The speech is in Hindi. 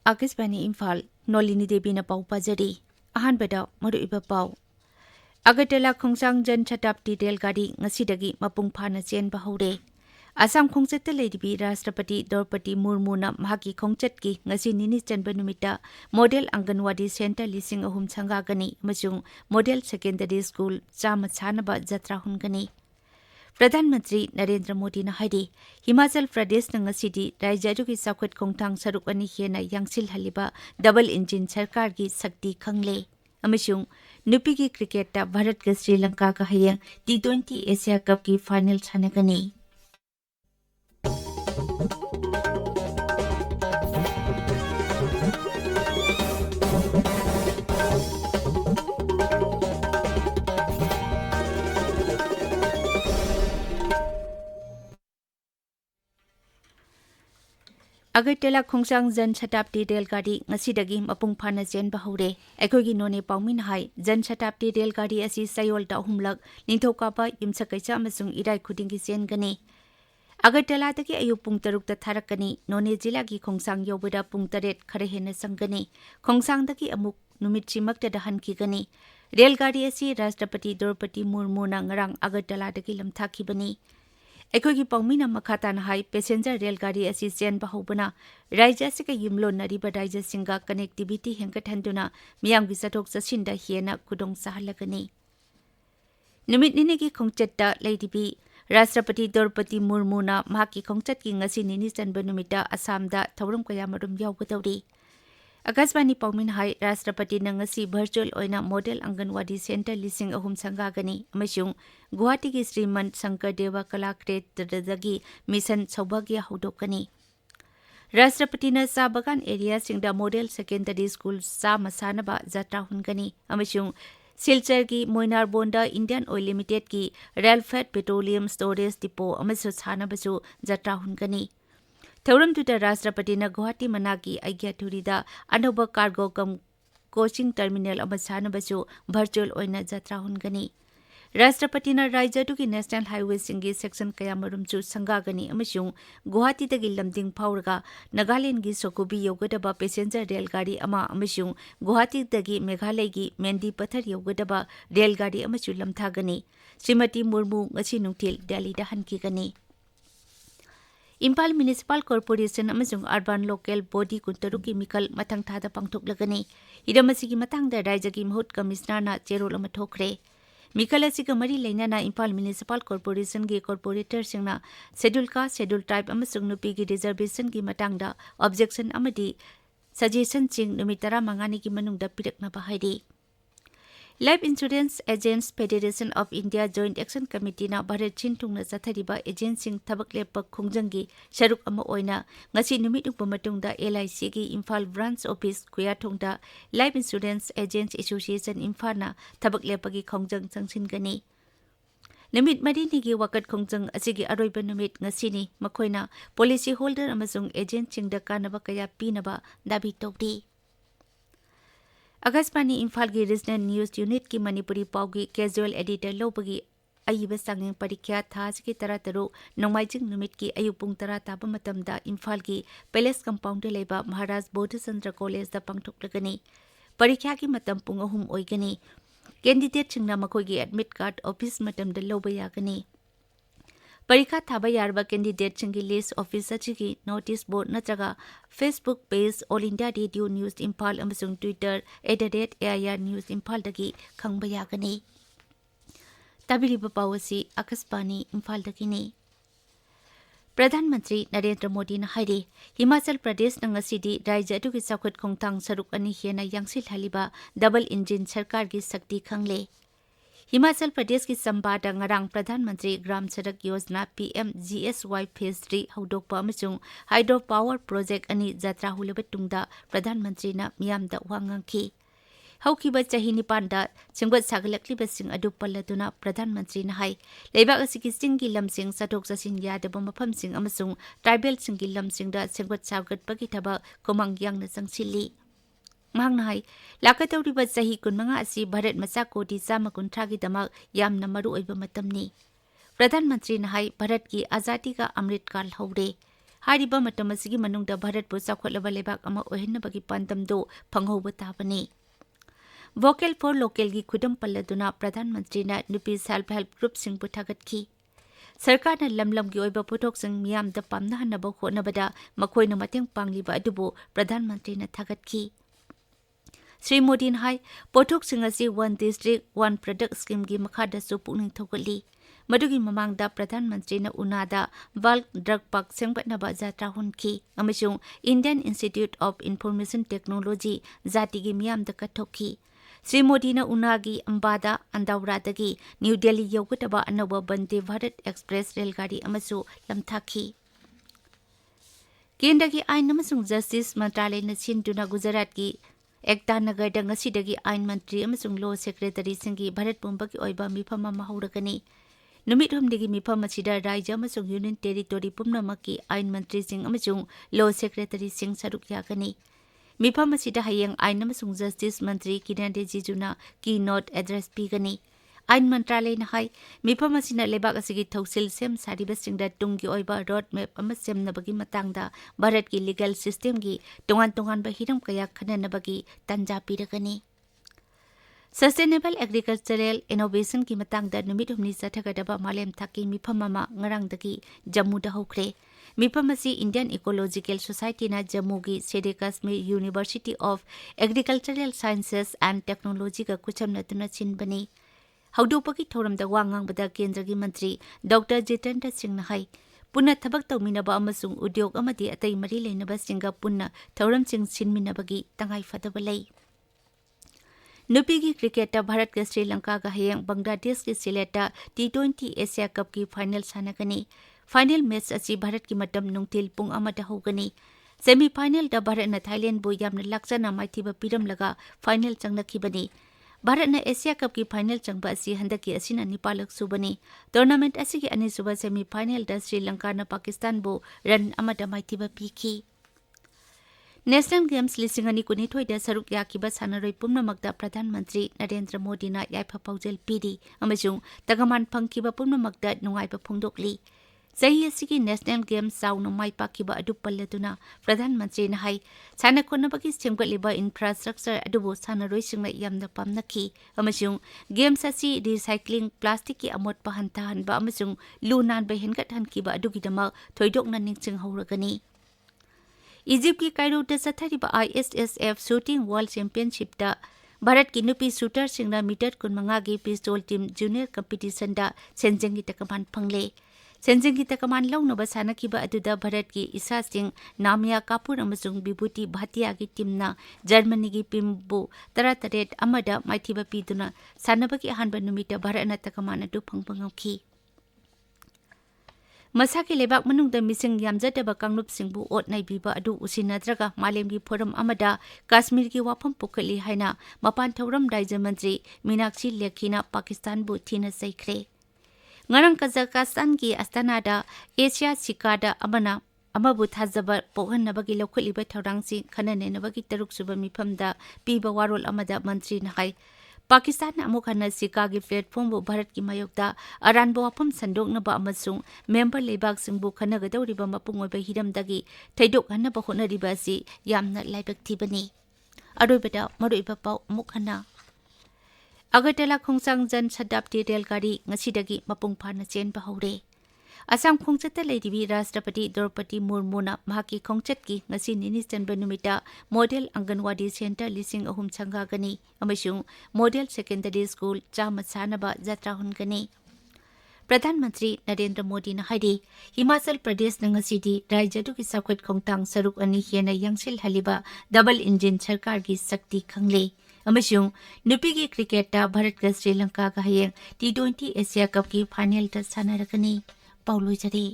आकाशवाणी इम्फाल नोलिनी देवी न पाउ पाजरी अहानबदा मरुइबा पाउ अगरतला खोंसांग जन शताब्दी रेलगाड़ी ngasi मपुंग फाना चेनबा हौरे असम खोंचत लेदिबी राष्ट्रपति द्रौपदी मुर्मुना महाकी खोंचत की ngasi निनी चनबा नुमिता मॉडल आंगनवाड़ी सेंटर 3,000 संगागनी मसुंग मॉडल सेकेंडरी स्कूल चामा छानबा जत्रा हुनगनी प्रधानमंत्री नरेंद्र मोदी ने हिमाचल प्रदेश ngasi राज्य की साखुत खोंथांग सरुक अनि हेना यांगसिल हलिबा डबल इंजिन सरकार की शक्ति खंगले अमसुंग नुपी की क्रिकेट भारत के श्रीलंका का हयंग T20 एशिया कप की फाइनल सानगनी अगरतला खोंसांग जन शताब्दी रेलगाड़ी ngasi मपुंग फाना चेनबा हौरे अखोगी नोने पाउमिन हाई जन शताब्दी रेलगाड़ी असी सयोलता हुमलक निंथौकाबा युमसकैचा अमसुंग इराई खुदिंगी चेनगनी अगरतलादगी अयु पुंग 6 थारकनी नोने जिला की खोंसांग योबदा पुंग 8 खरे हेना संगनी खोंसांगदगी अमुक नुमितसिमक्तदा हनखिगनी रेलगाड़ी असी राष्ट्रपति द्रौपदी मुर्मुना ngarang अगरतलादगी लमथाखिबनी अखोगी पाउमिना मखातान हाई पैसेंजर रेलगाड़ी असी चेनबा हौबना राज्य से युमलोनरिबा राज्य सिंगा कनेक्टिविटी हेंगथनदुना मियामगी चथोक चसिनदा हेना खुदोंग साहलगनी नुमित निने की खोंचत्ता लेदिबी राष्ट्रपति द्रौपदी मुर्मुना महाकी खोंचत की ngasi निनी चनबा नुमिता असमदा थौरम कयामरुम यावगदौरी आकाशवाणी पाउमिन हाई राष्ट्रपति ngasi वर्चुअल ओइना मॉडल आंगनवाड़ी सेंटर 3,000 संगागनी अमसुंग गुवाहाटी की श्रीमंत शंकर देवा कलाक्षेत्रदगी मिशन सौभाग्य हौदोकनी राष्ट्रपति न चा बगान एरिया सिंगदा मॉडल सेकेंडरी स्कूल चा मसानबा जत्रा हुनगनी अमसुंग सिलचर की मोइनारबोंदा इंडियन ऑयल लिमिटेड की रेलफेड पेट्रोलियम स्टोरेज डिपो अमसु छानबसु जत्रा हुनगनी थौरमदुदा राष्ट्रपति न गुवाहाटी मनाकी आज्ञाथुरीदा अनोबा कार्गो कम कोचिंग टर्मिनल अमसानबसु वर्चुअल ओइना जत्रा हुनगनी राष्ट्रपति न राज्य की नेशनल हाईवे सिंगी सेक्शन कयामरुमचु संगागनी अमसुंग गुवाहाटीदगी लमदिंग फाउरगा नागालैंड की सोकुबी योगदबा पैसेंजर रेलगाड़ी अमा अमसुंग गुवाहाटीदगी मेघालय की मेंदी पत्थर योगदबा रेलगाड़ी अमसु लमथागनी श्रीमती मुर्मू ngasi नुंथिल दिल्ली दा हनखिगनी इम्फाल म्युनिसिपल कॉर्पोरेशन अमसुंग अर्बन लोकल बॉडी कुंतरु की मिकल मथंग थादा पांगथोकलगनी इदमसिगी मतंगदा राज्य की महूत कमिश्नरना चेरोल अमा थोखरे मिकल असिगा मरी लेनाना इम्फाल म्युनिसिपल कॉर्पोरेशन की कॉर्पोरेटर सिंगना शेड्यूल कास्ट शेड्यूल ट्राइब अमसुंग नुपी की रिजर्वेशन की मतंगदा ऑब्जेक्शन अमदी सजेशन सिंग नुमित 15 की मनुंगदा पिरकनबा हाइरी life insurance agents federation of India joint action committee ना भारत चिंथुंगना चथरिबा एजेंट सिंग थबक लेपक खोंजंगी शरुक अमा ओइना ngasi नुमित उप मतुंगदा LIC की इम्फाल ब्रांच ऑफिस कुयाथोंगदा life insurance agents association Imphal ना थबक लेपकी खोंजंग संगसिनगनी नुमित मरिनी की वकत खोंजंग असिगी अरोइबा नुमित ngasiनी मखोइना पॉलिसी होल्डर अमसुंग एजेंट सिंगदा कानबा कया पीनबा दाबी तौरी आकाशवाणी इम्फाल की रीजनल न्यूज यूनिट की मणिपुरी पाव की कैजुअल एडिटर लोबगी अयिबा सांगिंग परीक्षा थाज की 13 नोंमाइजिंग नुमित की अयु पुंग 10 ताबा मतमदा इम्फाल की पैलेस कंपाउंड लेबा महाराज बोधचंद्र कॉलेज दा पांगथोकलगनी परीक्षा की मतम पुंग 3 ओइगनी कैंडिडेट सिंगना मखोगी एडमिट कार्ड ऑफिस मतमदा लोबा यागनी परीक्षा थाबा यारबा कैंडिडेट सिंगी लिस्ट ऑफिस की नोटिस बोर्ड नत्रगा Facebook page All India Radio news Imphal अमसुंग ट्विटर @AIR न्यूज इम्फाल दगी खंगबा यागनी तबिरिबा पावसी आकाशवाणी इम्फाल दगिनी प्रधानमंत्री नरेंद्र मोदी ने हाइरे हिमाचल प्रदेश ngasi राज्य की साखुत खोंथांग सरुक अनि हेना यांगसिल हलिबा डबल इंजिन सरकार की शक्ति खंगले हिमाचल प्रदेश की संवाद ngarang प्रधानमंत्री ग्राम सड़क योजना PMGSY फेज 3 हौदोकपा अमसुंग हाइड्रो पावर प्रोजेक्ट अनि जत्रा हुलबा तुंगदा प्रधानमंत्री ना मियामदा वांगंखी हौखिबा चाही निपानदा सिंगवत सागलक्लिबा सिंग अदु पल्लदुना प्रधानमंत्री ना हाई लेबाक असिकी सिंगी लमसिंग सथोक चसिन यादबा मफम सिंग अमसुंग ट्राइबल सिंगी लमसिंगदा सिंगवत सागतपगी थबा कोमंग यांगना संगसिली मांगना हाई लाकतौरिबा चाही 15 असि भारत मचा कोटी 150 की दमक यामना मरु ओइबा मतमनी प्रधानमंत्री ने हाई भारत की आजादी का अमृत काल हौरे हारिबा मतम असिगी मनुंगदा भारतपु चाखोटलबा लेबाक अमा ओहिनबगी पांदमदो फंगहोबा ताबनी वोकल फॉर लोकल की खुदम पल्लदुना प्रधानमंत्री ने नुपी सेल्फ हेल्प ग्रुप सिंह पुथागतकी सरकार ने लमलम की ओइबा पुथोक सिंह मियाम द पामनाहनबा होनबदा मखोइना मतेंग पांगलिबा अदुबो प्रधानमंत्री ने थागतकी श्री मोदी ने हाई पोथोक सिंह असी one district one product scheme की मखादसु पुनिंग थोगली मदुगी ममांगदा प्रधानमंत्री ने उनादा बल्क ड्रग पार्क सेंगबटनबा जात्रा हुनकी अमसुंग Indian Institute of Information Technology जाति की मियाम द कथोकी श्री मोदी ने उनागी अंबादा अंदौरादगी न्यू दिल्ली यौगतबा अनौबा वंदे भारत एक्सप्रेस रेलगाड़ी अमसु लमथाखी केंद्र की आइन अमसुंग जस्टिस मंत्रालय ने सिंधुना गुजरात की एकता नगर ngasi आइन मंत्री अमसुंग लॉ सेक्रेटरी सिंगी भारत पुंबकी ओइबा मिफम अमा हौरगनी नुमित हमदगी मिफम असिदा राज्य अमसुंग यूनियन टेरिटोरी पुमनमकी आइन मंत्री सिंग अमसुंग लॉ सेक्रेटरी सिंग सरुक यागनी मिफम असिदा हयेंग आइन अमसुंग जस्टिस मंत्री किरण रिजिजुना की नोट एड्रेस पीगनी आइन मंत्रालय ने हाई मिफम असिना लेबाक असिगी थौसिल सेम सारिबसिंगदा तुंगी ओइबा रोड मैप अमा सेमनबगी मतांगदा भारत की लीगल सिस्टम की तोंगान हिरम कया खननबगी तंजा पीरगनी सस्टेनेबल एग्रीकल्चरल इनोवेशन की मतांगदा नुमित हुमनी चथगदबा मालेम थाकी मिफम अमा ngarangdagi जम्मूदा हौख्रे मिफम असी इंडियन इकोलॉजिकल सोसाइटी ना जम्मू की शेरे Kashmir university of agricultural sciences and technology का कुचम नतुना चिनबनी हौदोपकी थौरमदा वांगांगबदा केंद्र की मंत्री डॉक्टर जितेंद्र सिंह ने हाई पुनः थबक तौमिनबा अमसुंग उद्योग अमदी अतै मरी लेनबा सिंगा पुनः थौरम सिंह सिनमिनबगी तंगाई फदबा लई नुपीगी क्रिकेट भारत के श्रीलंका का हयेंग बांग्लादेश के सिलेटा T20 एशिया कप की फाइनल सानगनी फाइनल मैच असी भारत की मतम नुंगथिल पुंग अमदा होगनी सेमीफाइनल दा भारत न थाईलैंड बु यामना लाक्सना माइथिबा पिरमलगा फाइनल चंगनखिबनी भारत न एशिया कप की फाइनल चंगबा असी हंदकी असिना निपालक सुबनी टूर्नामेंट असी की अनिसुबा सेमीफाइनल दा श्रीलंका न पाकिस्तान बु रन अमदा माइथिबा पीखी नेशनल गेम्स लिसिंग अनि कुनिथोइदा सरुक याकिबा सानरोइ पुम्नमक्ता प्रधानमंत्री नरेंद्र मोदी ना याइफा पाउजल पीरी अमसुंग तगमान फंकिबा पुम्नमक्ता नुंगाइबा फोंदोकली सही असिगी नेशनल गेम्स साउन माइ पाकिबा अदु पल्लदुना प्रधानमंत्री ना हाई साना कोनबगी सेमगलिबा इंफ्रास्ट्रक्चर अदुबो सानरोइसिंगना यामना पामनखी अमसुंग गेम्स असी रिसाइक्लिंग प्लास्टिक की अमोटपा हंताहनबा अमसुंग लू नानबा हेनगत हनकिबा अदुगिदमा थोइदोकना निंगचिंग हौरगनी इजिप्ट की कायरोदा चथरिबा ISSF shooting world championship Bharat की नुपी शूटर सिंगना मीटर 15 की पिस्तौल टीम जूनियर कंपटीशन दा सेंजेंगी तकमान फंगले सेंजेंगी तकमान लौनबा सानकिबा अदुदा भारत की ईसा सिंह नामिया कापुर अमसुंग विभूति भाटिया की टीमना जर्मनी की पिमबु 13 अमदा माइथिबा पीदुना सानबगी अहानबा नुमिता भारतना तकमान अदु फंगबंगखी मसा के लेबाक मनुंगदा मिसिंग यामजदबा कांगलुपसिंगबु ओट नाइबिबा अदु उसिनद्रगा मालेमगी फोरम अमदा कश्मीर की वाफम पुखली हाइना मपान थौरम राज्य मंत्री मीनाक्षी लेखीना पाकिस्तान बु थीना सैख्रे ngarang Kazakhstan की अस्थानादा एशिया सिकादा अमना अमबु थाजबा पोहनबगी लौखलिबा थौरांगसी खननेनबगी तरुक सुबा मिफमदा पीबा वारोल अमदा मंत्री नहाई पाकिस्तान अमुखना सिका की प्लेटफॉर्म बु भारत की मायोक्ता अरानबो वाफम संदोकनबा अमसुंग मेंबर लेबाक सिंबु खनगदौरिबा मपुंगोइबा हिरमदगी थैदोक हनबा होनरिबा असि यामना लाइबक थिबनी अरोइबदा मरोइबा पाउ मुखना अगरतला खोंसांग जन शताब्दी रेलगाड़ी ngasiदगी मपुंग फाना चेनबा हौरे असम खोंचत लेदिबी राष्ट्रपति द्रौपदी मुर्मुना महाकी खोंचत की ngasi निनि चनबा नुमिता मॉडल अंगनवाड़ी सेंटर लिसिंग अहुम संगागनी अमसुंग मॉडल सेकेंडरी स्कूल चामा सानबा जात्रा हुनगनी प्रधानमंत्री नरेंद्र मोदी ने हाइदी हिमाचल प्रदेश ngasiदी राज्यदु की साखोट खोंतांग सरुक अनि हेना यांगसिल हलिबा डबल इंजिन सरकार की शक्ति खंगले अमसुंग नुपी की क्रिकेट भारत का श्रीलंका का हयेंग T20 एशिया कप की फाइनल सानरगनी पाउलोजरी